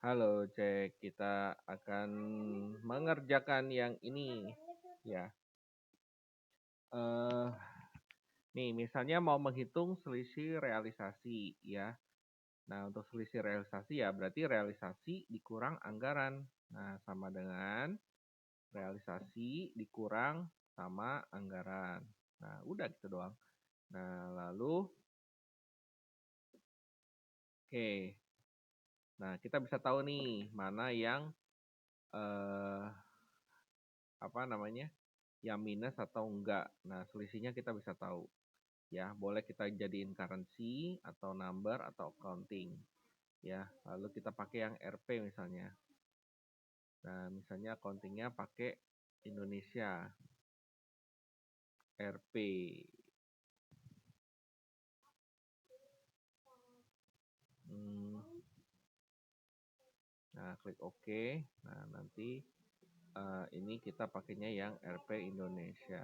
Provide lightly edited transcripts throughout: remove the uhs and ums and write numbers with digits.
Halo, cek. Kita akan mengerjakan yang ini, ya. Eh, nih, misalnya mau menghitung selisih realisasi, ya. Nah, untuk selisih realisasi ya berarti realisasi dikurang anggaran. Nah, sama dengan realisasi dikurang sama anggaran. Nah, udah gitu doang. Nah, lalu, oke. Nah, kita bisa tahu nih mana yang eh, apa namanya? Yang minus atau enggak. Nah, selisihnya kita bisa tahu. Ya, boleh kita jadiin currency atau number atau accounting. Ya, lalu kita pakai yang RP misalnya. Nah, misalnya accountingnya pakai Indonesia. RP. Nah, klik OK. Nah, nanti ini kita pakainya yang RP Indonesia.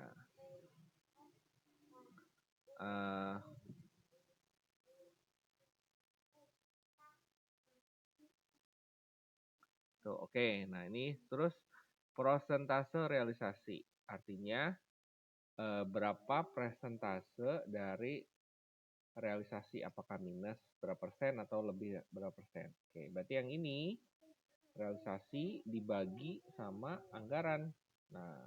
Tuh, oke. Nah, ini terus persentase realisasi. Artinya berapa persentase dari realisasi, apakah minus berapa persen atau lebih berapa persen. Oke, berarti yang ini realisasi dibagi sama anggaran. Nah,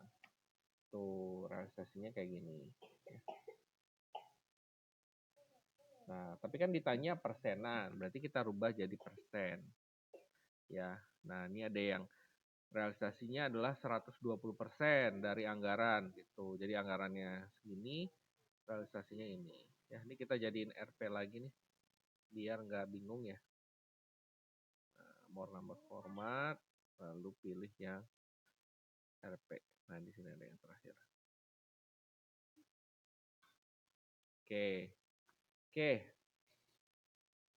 tuh realisasinya kayak gini. Nah, tapi kan ditanya persenan, berarti kita rubah jadi persen. Ya, nah ini ada yang realisasinya adalah 120% dari anggaran gitu. Jadi anggarannya segini, realisasinya ini. Ya, ini kita jadiin RP lagi nih, biar nggak bingung ya. More number format, lalu pilih yang RP. Nah, di sini ada yang terakhir. Oke. Oke.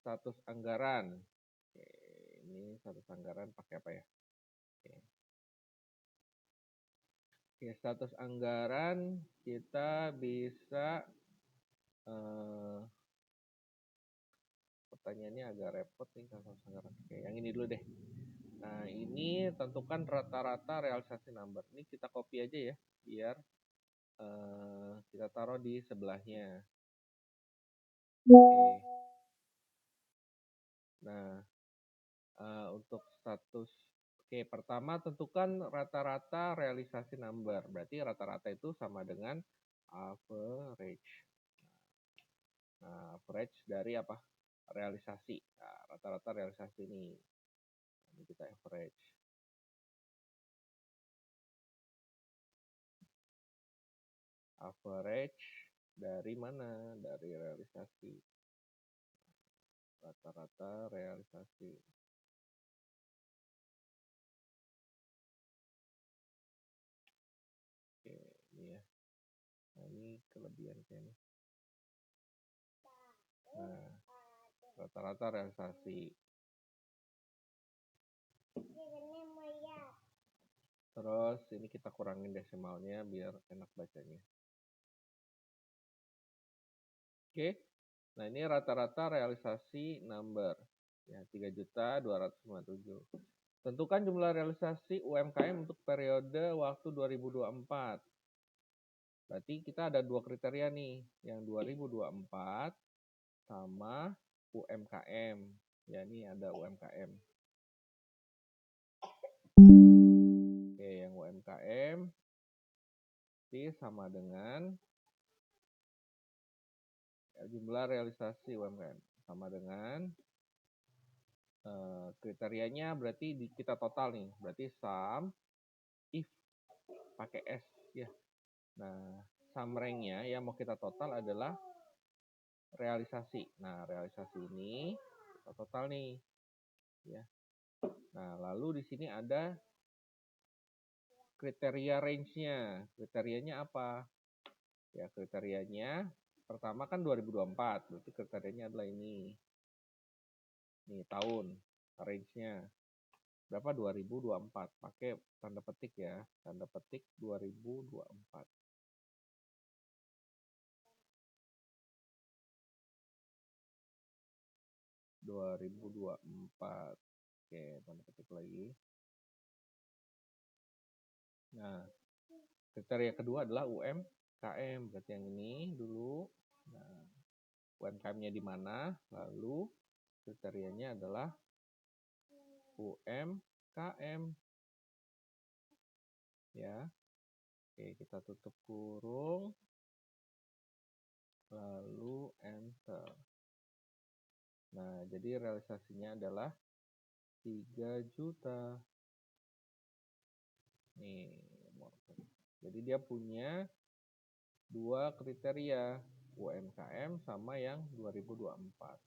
Status anggaran. Oke, ini status anggaran pakai apa ya? Oke. Oke, status anggaran kita bisa pertanyaannya agak repot nih status anggaran. Oke, yang ini dulu deh. Nah, ini tentukan rata-rata realisasi number. Ini kita copy aja ya, biar kita taruh di sebelahnya. Oke. Nah, untuk status, oke, pertama tentukan rata-rata realisasi number. Berarti rata-rata itu sama dengan average. Nah, average dari apa? Realisasi. Nah, rata-rata realisasi ini. Ini kita average. Average dari mana? Dari realisasi. Rata-rata realisasi. Oke, ini ya. Nah, ini kelebihan kayaknya. Nah, rata-rata realisasi. Terus ini kita kurangin desimalnya biar enak bacanya. Oke. Nah, ini rata-rata realisasi number. Ya, 3.257. Tentukan jumlah realisasi UMKM untuk periode waktu 2024. Berarti kita ada dua kriteria nih, yang 2024 sama UMKM. Ya, ini ada UMKM. Oke, yang UMKM ini sama dengan jumlah realisasi UMKM sama dengan kriterianya berarti kita total nih, berarti sum if pakai S ya. Nah, sum rank-nya yang mau kita total adalah realisasi. Nah, realisasi ini kita total nih ya. Nah, lalu di sini ada kriteria range-nya. Kriterianya apa? Ya, kriterianya pertama kan 2024, berarti kriterianya adalah ini. Nih, tahun range-nya. Berapa? 2024. Pakai tanda petik ya. Tanda petik 2024. Oke, tanda petik lagi. Nah, kriteria kedua adalah UMKM, berarti yang ini dulu. Nah, UMKM-nya di mana? Lalu kriterianya adalah UMKM. Ya. Oke, kita tutup kurung. Lalu enter. Nah, jadi realisasinya adalah 3 juta. Nih, jadi dia punya 2 kriteria, UMKM sama yang 2024.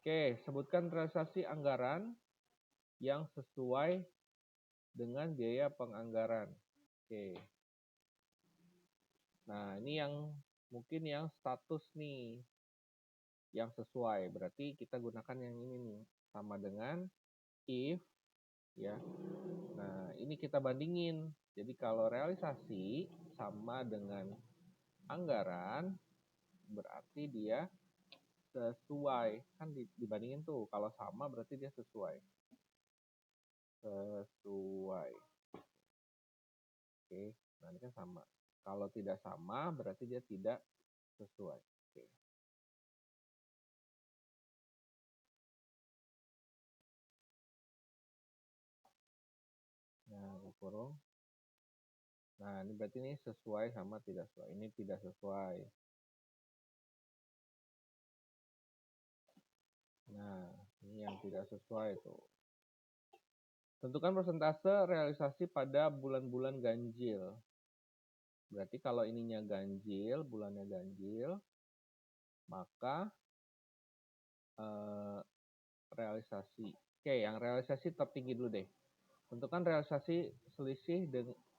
Oke, sebutkan realisasi anggaran yang sesuai dengan biaya penganggaran. Oke. Nah, ini yang mungkin yang status nih, yang sesuai. Berarti kita gunakan yang ini nih, sama dengan if, ya. Nah, ini kita bandingin. Jadi kalau realisasi sama dengan anggaran, berarti dia sesuai. Kan dibandingin tuh, kalau sama berarti dia sesuai. Sesuai. Oke, nah ini kan sama. Kalau tidak sama, berarti dia tidak sesuai. Oke. Nah, kurung. Nah, ini berarti ini sesuai sama tidak sesuai. Ini tidak sesuai. Nah, ini yang tidak sesuai tuh. Tentukan persentase realisasi pada bulan-bulan ganjil. Berarti kalau ininya ganjil, bulannya ganjil, maka realisasi. Oke, yang realisasi tertinggi dulu deh. Tentukan realisasi selisih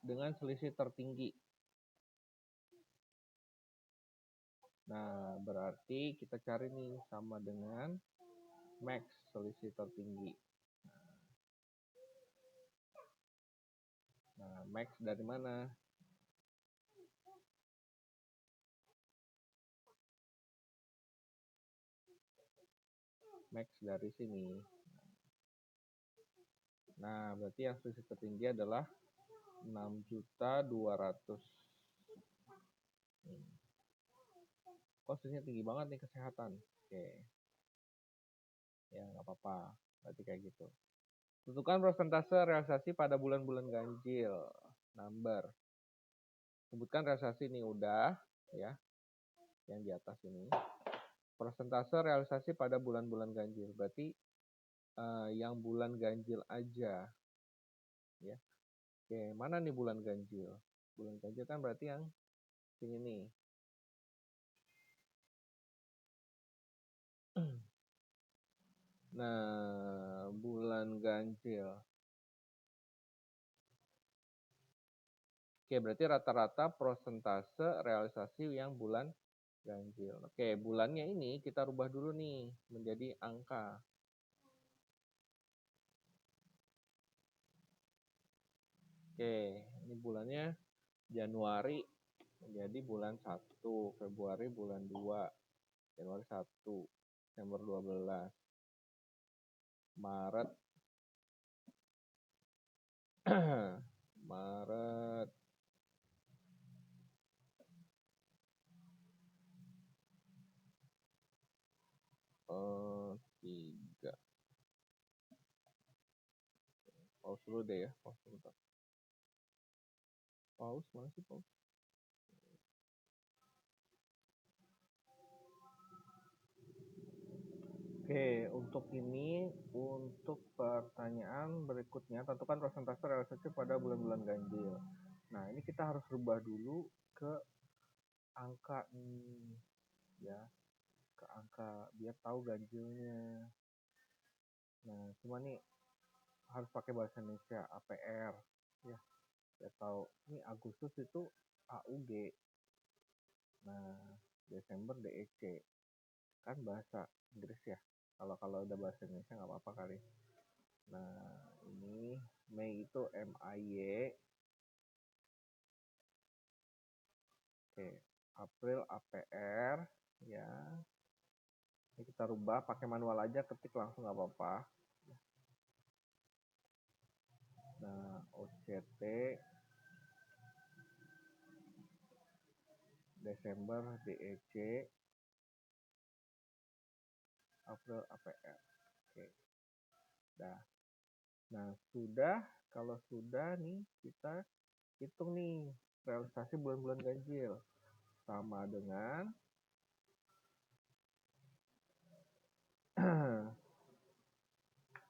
dengan selisih tertinggi. Nah, berarti kita cari nih sama dengan max, selisih tertinggi. Nah, max dari mana? Max dari sini. Nah, berarti yang selisih tertinggi adalah 6.200. Kok selisihnya tinggi banget nih kesehatan? Oke. Ya, nggak apa-apa. Berarti kayak gitu. Tentukan persentase realisasi pada bulan-bulan ganjil. Number. Sebutkan realisasi ini udah, ya. Yang di atas ini. Persentase realisasi pada bulan-bulan ganjil. Berarti yang bulan ganjil aja. Ya. Oke, mana nih bulan ganjil? Bulan ganjil kan berarti yang sini nih. Nah, bulan ganjil. Oke, berarti rata-rata persentase realisasi yang bulan ganjil. Oke, bulannya ini kita rubah dulu nih menjadi angka. Oke, ini bulannya Januari menjadi bulan 1, Februari bulan 2, Januari 1, Desember 12, Maret Maret 3. Pause dulu deh ya, pause sebentar. Pause, mana sih pause? Oke, untuk ini, untuk pertanyaan berikutnya, tentukan persentase realisasi pada bulan-bulan ganjil. Nah, ini kita harus rubah dulu ke angka ini, ya, ke angka biar tahu ganjilnya. Nah, cuma nih harus pakai bahasa Indonesia, APR, ya, biar tahu. Ini Agustus itu AUG, nah Desember DEC, kan bahasa Inggris ya. Kalau udah bahasa Indonesia nggak apa-apa kali. Nah, ini Mei itu MAY. Oke, April APR, ya. Ini kita rubah pakai manual aja, ketik langsung nggak apa-apa. Nah, OCT Desember DEC April APR. Oke. Nah, kalau sudah nih kita hitung nih realisasi bulan-bulan ganjil sama dengan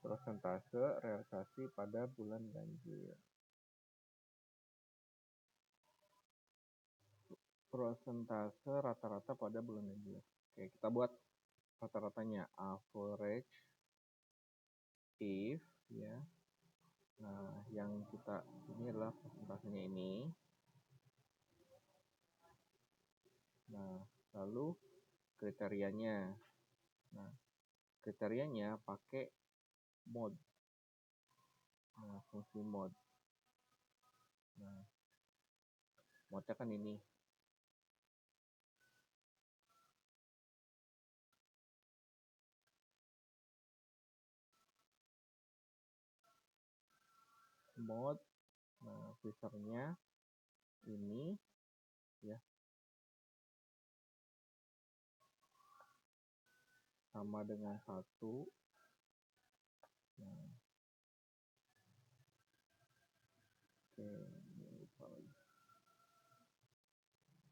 persentase realisasi pada bulan ganjil. Persentase rata-rata pada bulan ganjil. Oke, kita buat rata-ratanya average if ya. Nah, yang kita ini adalah persentasenya ini. Nah, lalu kriterianya. Nah, kriterianya pakai mode. Nah, fungsi mode. Nah, mode-nya kan ini. Mode. Nah, filternya ini ya. Sama dengan 1. Nah, oke, lupa lagi.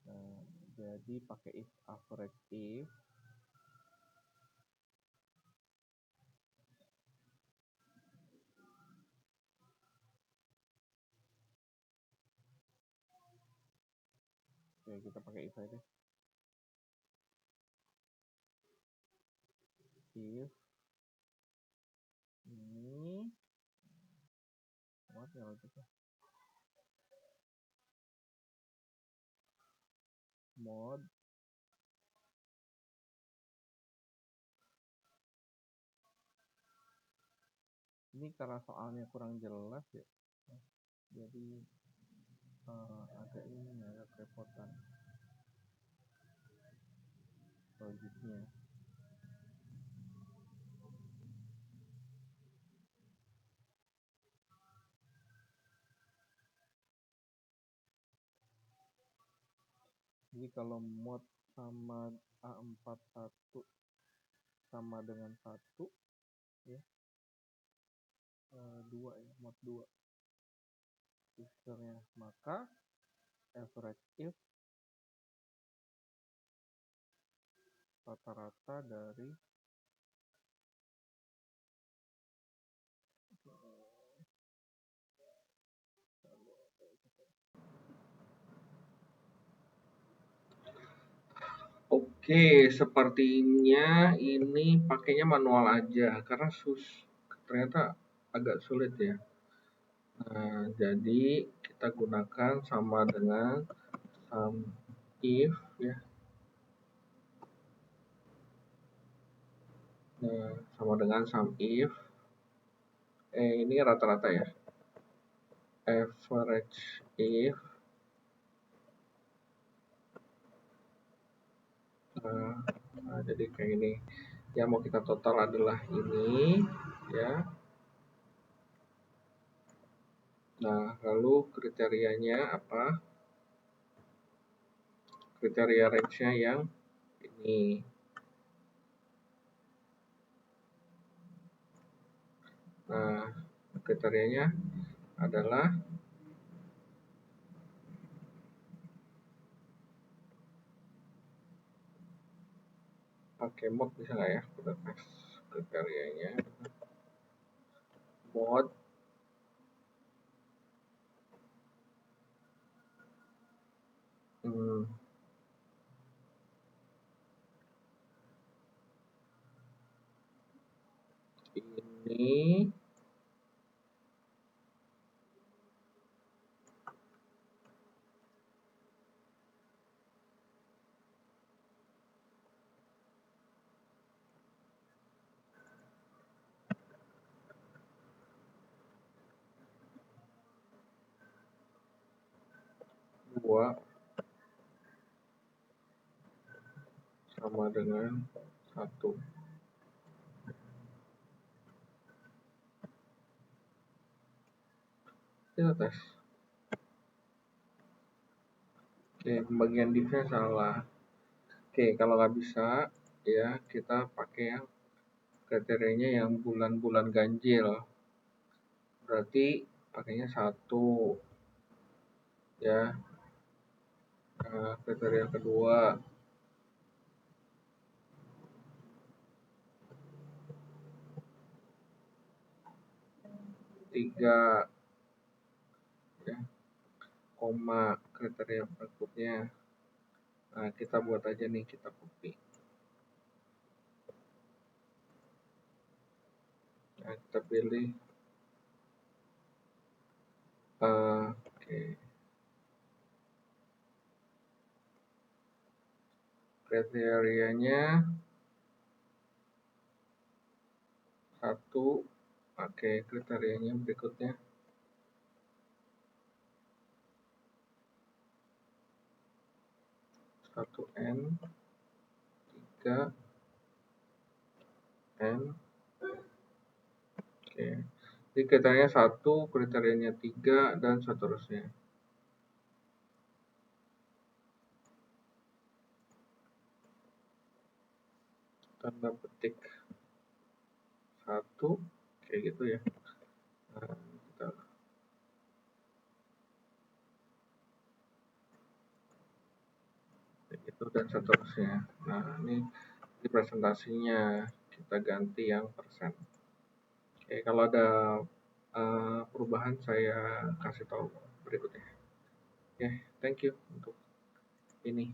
Nah, jadi pakai if average if. Oke, kita pakai if aja. If ini what ya itu mode ini karena soalnya kurang jelas ya, jadi agak ini agak kerepotan logiknya. Jadi kalau mod sama A41 sama dengan 1 ya, 2 ya, mod 2 filternya, maka average if rata-rata dari Oke, sepertinya ini pakainya manual aja karena ternyata agak sulit ya. Nah, jadi kita gunakan sama dengan sum if ya. Nah, sama dengan sum if. Ini rata-rata ya. Average if. Nah, jadi kayak ini. Yang mau kita total adalah ini ya. Nah, lalu kriterianya apa? Kriteria range-nya yang ini. Nah, kriterianya adalah pakai mode bisa nggak ya? Kita tes kriterianya. Mode ini dua sama dengan 1. Kita tes. Oke, pembagian divnya salah. Oke, kalau nggak bisa, ya kita pakai yang kriterianya yang bulan-bulan ganjil. Berarti pakainya 1, ya. Kriteria kedua, 3, ya. Koma kriteria berikutnya. Nah, kita buat aja nih, kita copy. Nah, kita pilih. Oke. Kriterianya 1. Oke, kriterianya berikutnya. 1N, 3N. Oke. Jadi kriterianya 1, kriterianya 3, dan seterusnya. Tanda petik 1, kayak gitu ya. Nah, kita kayak gitu dan seterusnya. Nah, ini di presentasinya kita ganti yang persen. Oke, kalau ada perubahan saya kasih tahu berikutnya. Oke, thank you untuk ini.